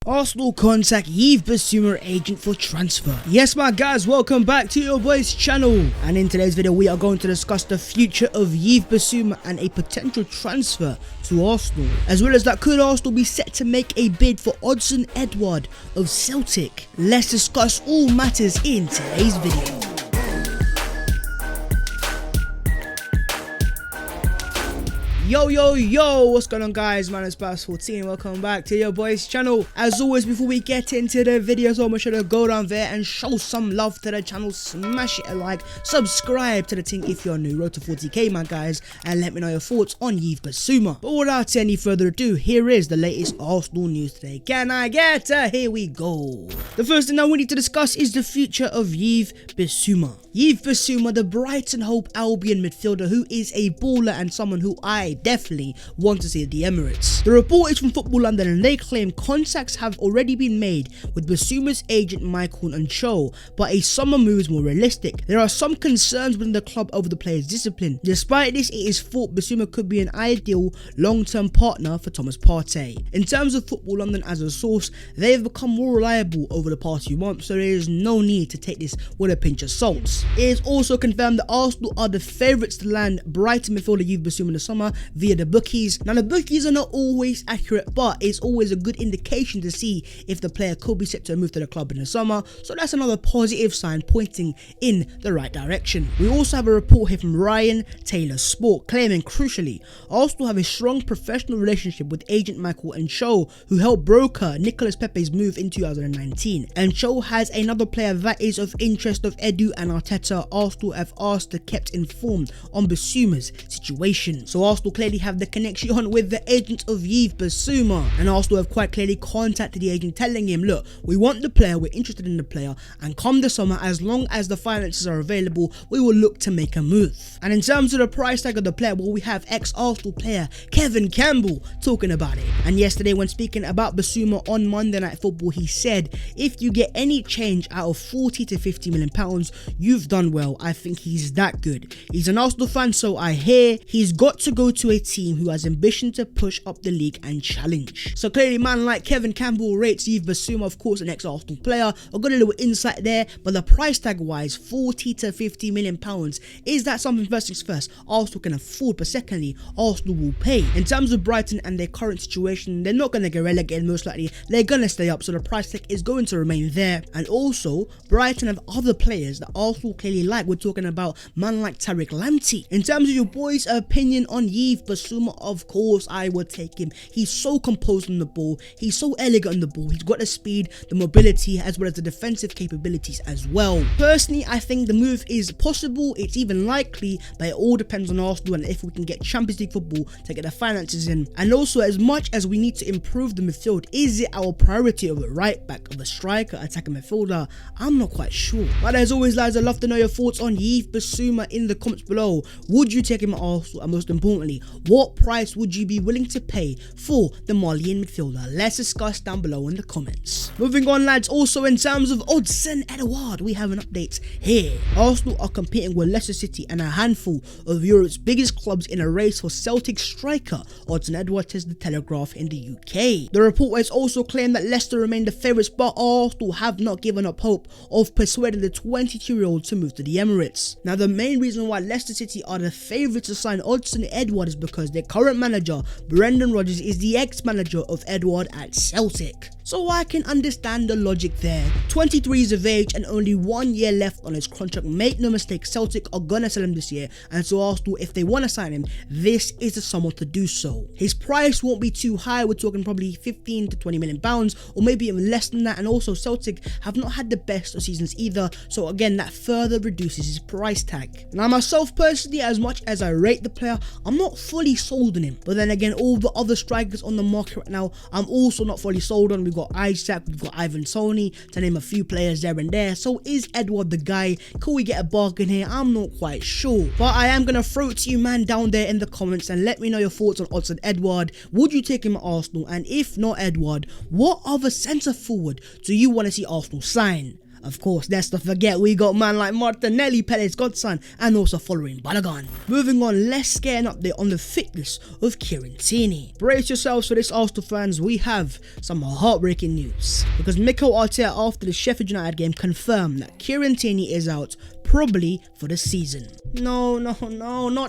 Arsenal contact Yves Bissouma agent for transfer. Yes my guys, welcome back to your boys channel, and in today's video we are going to discuss the future of Yves Bissouma and a potential transfer to Arsenal, as well as that could Arsenal be set to make a bid for Odsonne Edouard of Celtic. Let's discuss all matters in today's video. Yo, what's going on guys? My name is Past14, welcome back to your boys channel. As always, before we get into the video, so make sure to go down there and show some love to the channel, smash it a like, subscribe to the thing if you're new, road to 40k my guys, and let me know your thoughts on Yves Bissouma. But without any further ado, here is the latest Arsenal news today. Can I get here we go. The first thing that we need to discuss is the future of Yves Bissouma. Yves Bissouma, the Brighton Hove Albion midfielder who is a baller and someone who I definitely want to see at the Emirates. The report is from Football London and they claim contacts have already been made with Bissouma's agent Michael Cho, but a summer move is more realistic. There are some concerns within the club over the player's discipline. Despite this, it is thought Bissouma could be an ideal long-term partner for Thomas Partey. In terms of Football London as a source, they have become more reliable over the past few months, so there is no need to take this with a pinch of salt. It is also confirmed that Arsenal are the favourites to land Brighton midfielder Yves Bissouma in the summer via the bookies. Now the bookies are not always accurate, but it's always a good indication to see if the player could be set to move to the club in the summer, so that's another positive sign pointing in the right direction. We also have a report here from Ryan Taylor Sport claiming crucially Arsenal have a strong professional relationship with agent Michael Cho, who helped broker Nicolas Pepe's move in 2019. And Cho has another player that is of interest of Edu and Arteta. Arsenal have asked to kept informed on Bissouma's situation. So Arsenal clearly have the connection with the agent of Yves Bissouma, and Arsenal have quite clearly contacted the agent telling him, look, we want the player, we're interested in the player, and come the summer, as long as the finances are available, we will look to make a move. And in terms of the price tag of the player, well, we have ex-Arsenal player Kevin Campbell talking about it. And yesterday when speaking about Bissouma on Monday Night Football, he said, if you get any change out of 40 to 50 million pounds, you've done well. I think he's that good. He's an Arsenal fan, so I hear he's got to go to a team who has ambition to push up the league and challenge. So clearly man like Kevin Campbell rates Yves Bissouma, of course an ex-Arsenal player. I got a little insight there, but the price tag wise, 40 to 50 million pounds, is that something? First things first, Arsenal can afford, but secondly, Arsenal will pay. In terms of Brighton and their current situation, they're not going to get relegated, most likely they're going to stay up, so the price tag is going to remain there. And also Brighton have other players that Arsenal clearly like. We're talking about man like Tariq Lamptey. In terms of your boys' opinion on Yves Bissouma, of course I would take him. He's so composed on the ball, he's so elegant on the ball, he's got the speed, the mobility, as well as the defensive capabilities as well. Personally, I think the move is possible, it's even likely, but it all depends on Arsenal and if we can get Champions League football to get the finances in. And also, as much as we need to improve the midfield, is it our priority of a right back, of a striker, attacking midfielder? I'm not quite sure. But as always guys, I'd love to know your thoughts on Yves Bissouma in the comments below. Would you take him at Arsenal? And most importantly, what price would you be willing to pay for the Malian midfielder? Let's discuss down below in the comments. Moving on lads, also in terms of Odsonne Edouard, we have an update here. Arsenal are competing with Leicester City and a handful of Europe's biggest clubs in a race for Celtic striker Odsonne Edouard, says the Telegraph in the UK. The report has also claimed that Leicester remain the favourites, but Arsenal have not given up hope of persuading the 22-year-old to move to the Emirates. Now the main reason why Leicester City are the favourites to sign Odsonne Edouard is because their current manager Brendan Rodgers is the ex-manager of Edouard at Celtic. So I can understand the logic there. 23 years of age and only 1 year left on his contract. Make no mistake, Celtic are gonna sell him this year, and so Arsenal, if they want to sign him, this is the summer to do so. His price won't be too high, we're talking probably 15 to 20 million pounds, or maybe even less than that. And also Celtic have not had the best of seasons either, so again that further reduces his price tag. Now myself personally, as much as I rate the player, I'm not fully sold on him, but then again all the other strikers on the market right now, I'm also not fully sold on. We've got Isaac, we've got Ivan Toney, to name a few players there and there. So is Edouard the guy? Could we get a bargain here? I'm not quite sure, but I am gonna throw it to you man down there in the comments and let me know your thoughts on Odsonne Edouard. Would you take him at Arsenal? And if not Edouard, what other centre forward do you want to see Arsenal sign? Of course, let's not forget we got man like Martinelli, Pele's godson, and also following Balogun. Moving on, let's get an update on the fitness of Kieran Tierney. Brace yourselves for this, Arsenal fans. We have some heartbreaking news, because Mikel Arteta after the Sheffield United game confirmed that Kieran Tierney is out, probably for the season. No, not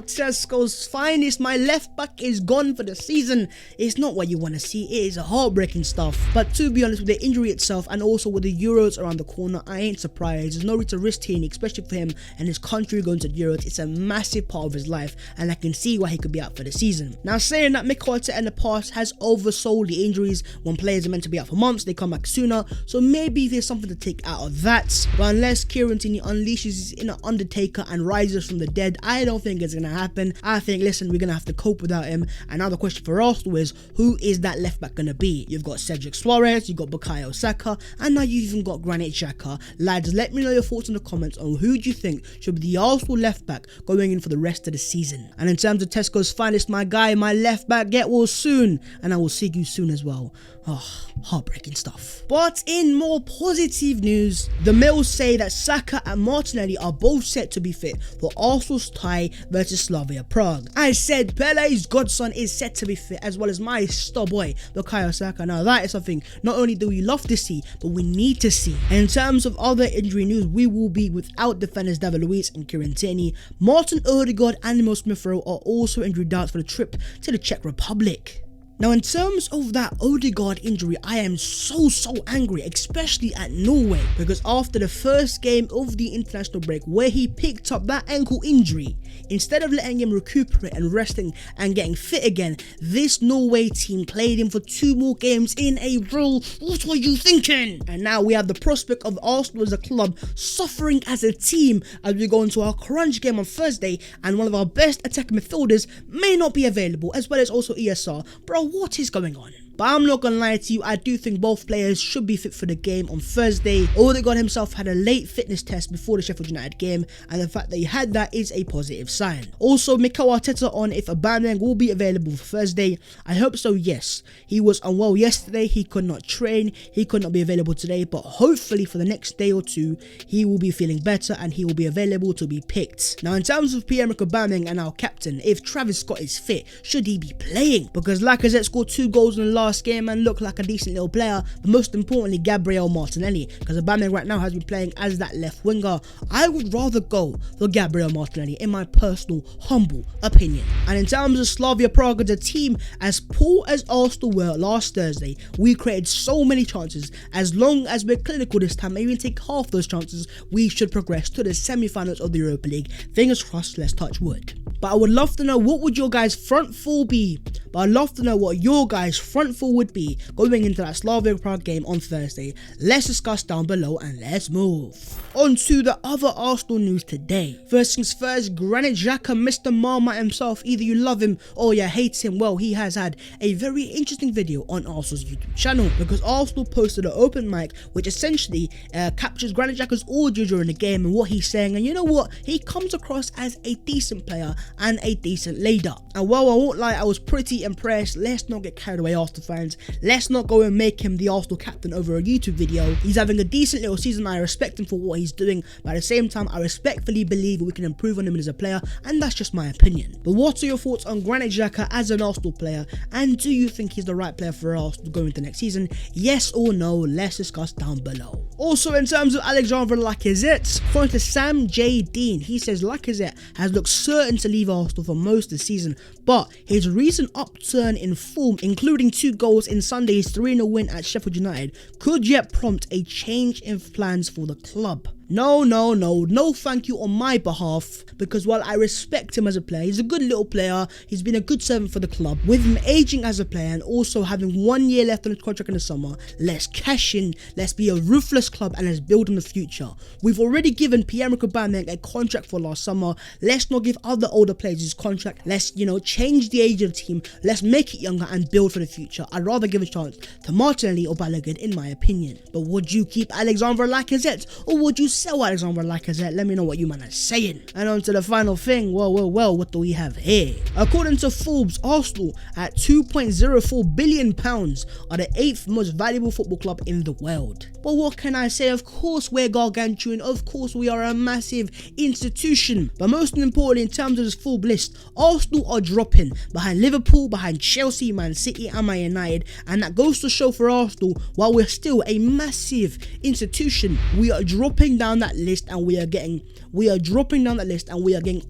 Tesco's finest. My left back is gone for the season. It's not what you want to see. It is heartbreaking stuff. But to be honest, with the injury itself and also with the Euros around the corner, I ain't surprised. There's no reason to risk Tierney, especially for him and his country going to the Euros. It's a massive part of his life, and I can see why he could be out for the season. Now, saying that, Mikel Arteta in the past has oversold the injuries. When players are meant to be out for months, they come back sooner. So maybe there's something to take out of that. But unless Kieran Tierney unleashes his inner Undertaker and rises from the dead, I don't think it's gonna happen. I think, listen, we're gonna have to cope without him. And now the question for Arsenal is, who is that left back gonna be? You've got Cedric Suarez, you've got Bukayo Saka, and now you've even got Granit Xhaka. Lads, let me know your thoughts in the comments on who do you think should be the Arsenal left back going in for the rest of the season. And in terms of Tesco's finest, my guy, my left back, get well soon, and I will see you soon as well. Oh, heartbreaking stuff. But in more positive news, the Mills say that Saka and Martinelli are both set to be fit for Arsenal's tie versus Slavia Prague. I said Pele's godson is set to be fit, as well as my star boy Bukayo Saka. Now that is something not only do we love to see, but we need to see. And in terms of other injury news, we will be without defenders David Luiz and Kieran Tierney. Martin Odegaard and Emil Smith-Rowe are also injured doubts for the trip to the Czech Republic. Now, in terms of that Odegaard injury, I am so angry, especially at Norway, because after the first game of the international break where he picked up that ankle injury, instead of letting him recuperate and resting and getting fit again, this Norway team played him for 2 more games in a row. What were you thinking? And now we have the prospect of Arsenal as a club suffering as a team as we go into our crunch game on Thursday, and one of our best attacking midfielders may not be available, as well as also ESR. Bro, what is going on? But I'm not gonna lie to you, I do think both players should be fit for the game on Thursday. Odegaard himself had a late fitness test before the Sheffield United game, and the fact that he had that is a positive sign. Also, Mikel Arteta on if Aubameyang will be available for Thursday. I hope so, yes. He was unwell yesterday, he could not train, he could not be available today, but hopefully for the next day or two, he will be feeling better and he will be available to be picked. Now, in terms of Pierre-Emerick Aubameyang and our captain, if Travis Scott is fit, should he be playing? Because Lacazette scored 2 goals in the last game and looked like a decent little player, but most importantly Gabriel Martinelli, because Aubameyang right now has been playing as that left winger. I would rather go for Gabriel Martinelli in my personal humble opinion. And in terms of Slavia Prague as a team, as poor as Arsenal were last Thursday, we created so many chances. As long as we're clinical this time, maybe take half those chances, we should progress to the semi-finals of the Europa League. Fingers crossed, let's touch wood. But I would love to know, what would your guys' front four be? But I'd love to know what your guys' front four would be going into that Slavia Prague game on Thursday. Let's discuss down below and let's move on to the other Arsenal news today. First things first, Granit Xhaka, Mr. Marmite himself. Either you love him or you hate him. Well, he has had a very interesting video on Arsenal's YouTube channel, because Arsenal posted an open mic which essentially captures Granit Xhaka's audio during the game and what he's saying. And you know what? He comes across as a decent player and a decent leader. And while I won't lie, I was pretty impressed. Let's not get carried away, Arsenal fans. Let's not go and make him the Arsenal captain over a YouTube video. He's having a decent little season. I respect him for what he's doing, but at the same time, I respectfully believe we can improve on him as a player, and that's just my opinion. But what are your thoughts on Granit Xhaka as an Arsenal player, and do you think he's the right player for Arsenal going into next season? Yes or no? Let's discuss down below. Also, in terms of Alexandre Lacazette, according to Sam J. Dean, he says Lacazette has looked certain to leave Arsenal for most of the season, but his recent upturn in form, including 2 goals in Sunday's 3-0 win at Sheffield United, could yet prompt a change in plans for the club. No thank you on my behalf, because while I respect him as a player, he's a good little player, he's been a good servant for the club. With him aging as a player and also having 1 year left on his contract in the summer, let's cash in, let's be a ruthless club, and let's build on the future. We've already given Pierre-Emerick Aubameyang a contract for last summer. Let's not give other older players his contract. Let's, change the age of the team, let's make it younger and build for the future. I'd rather give a chance to Martinelli or Balogun, in my opinion. But would you keep Alexandre Lacazette, or would you sell Alexander Lacazette. Let me know what you man are saying. And on to the final thing. Well, what do we have here? According to Forbes, Arsenal at £2.04 billion are the 8th most valuable football club in the world. But what can I say? Of course we're gargantuan, of course we are a massive institution. But most importantly, in terms of this full list, Arsenal are dropping behind Liverpool, behind Chelsea, Man City and Man United, and that goes to show for Arsenal, while we're still a massive institution, we are dropping down that list and we are getting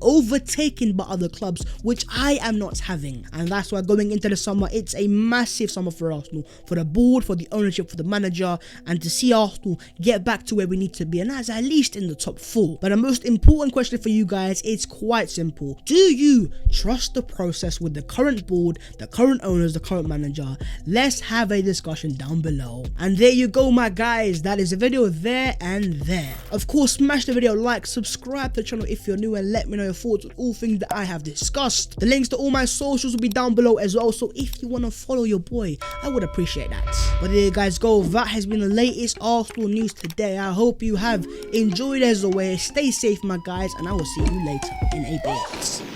overtaken by other clubs, which I am not having. And that's why going into the summer, it's a massive summer for Arsenal, for the board, for the ownership, for the manager, and to see Arsenal get back to where we need to be, and that's at least in the top 4. But the most important question for you guys, it's quite simple. Do you trust the process with the current board, the current owners, the current manager? Let's have a discussion down below. And there you go, my guys, that is the video there and there. Of course, smash the video like, subscribe to the channel if you're new, and let me know your thoughts on all things that I have discussed. The links to all my socials will be down below as well, so if you want to follow your boy, I would appreciate that. But there you guys go, that has been the latest Arsenal news today. I hope you have enjoyed as always. Stay safe, my guys, and I will see you later in a bit.